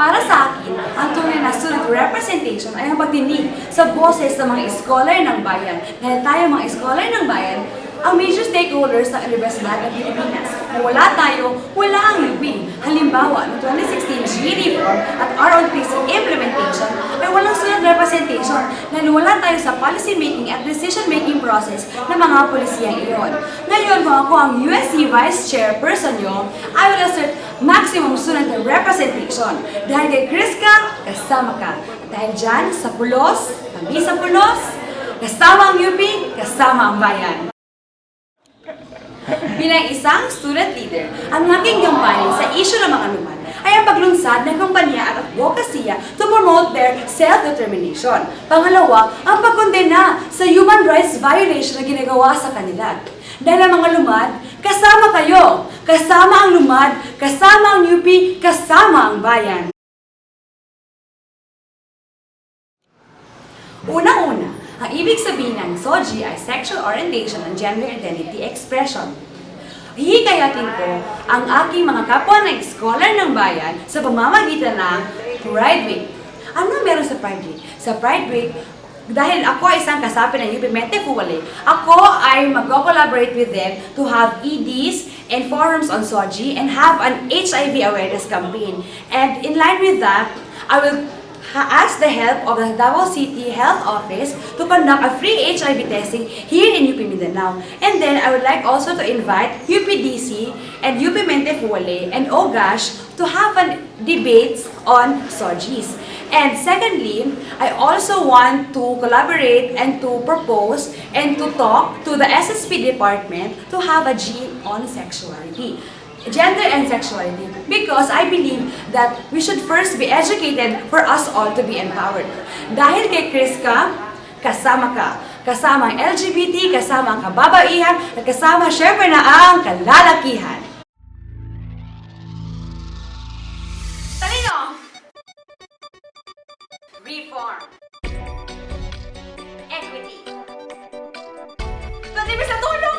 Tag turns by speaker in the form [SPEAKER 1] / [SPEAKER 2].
[SPEAKER 1] Para sa akin, ang tunay na student representation ay ang pagdinig sa boses ng mga scholar ng bayan. Dahil tayo mga scholar ng bayan, ang major stakeholders ng Universidad ng Pilipinas. Kung wala tayo, wala ang UP. Halimbawa, ng 2016 GE reform at our own PISA implementation ay walang student representation dahil wala tayo sa policy making at decision making process ng mga polisiyang iyon. Ngayon, kung ako ang USC Vice Chairperson nyo, I will assert maximum student representation. Dahil kay Criska, kasama ka. Dahil dyan, sa Pulos, tabi sa Pulos, kasama ang UP, kasama ang bayan. Bilang isang student leader, ang aking gampanin sa issue ng mga lumad ay ang paglunsad ng kumpanya at advokasya to promote their self-determination. Pangalawa, ang pagkondena sa human rights violation na ginagawa sa kanila. Dahil ang mga lumad, kasama kayo, kasama ang lumad, kasama ang UP, kasama ang bayan. Unang-una, ang ibig sabihin ng SOGI ay sexual orientation and gender identity expression. Hihikayatin ko ang aking mga kapwa na scholar ng bayan sa pamamagitan ng Pride Week. Ano meron sa Pride Week? Sa Pride Week, dahil ako ay isang kasapi ng UP Mente Fuwale, ako ay mag-collaborate with them to have EDs and forums on SOGI and have an HIV awareness campaign. And in line with that, I will ask the help of the Davao City Health Office to conduct a free HIV testing here in UP Mindanao. And then I would like also to invite UPDC and UP Mente Fuwale and OGASH to have a debate on SOGIs. And secondly, I also want to collaborate and to propose and to talk to the SSP department to have a gym on sexuality. Gender and sexuality, because I believe that we should first be educated for us all to be empowered. Dahil kay Criska, kasama ka. Kasama ang LGBT, kasama ang kababaihan, at kasama syempre na ang kalalakihan. Talino! Reform. Equity. 20% tulong!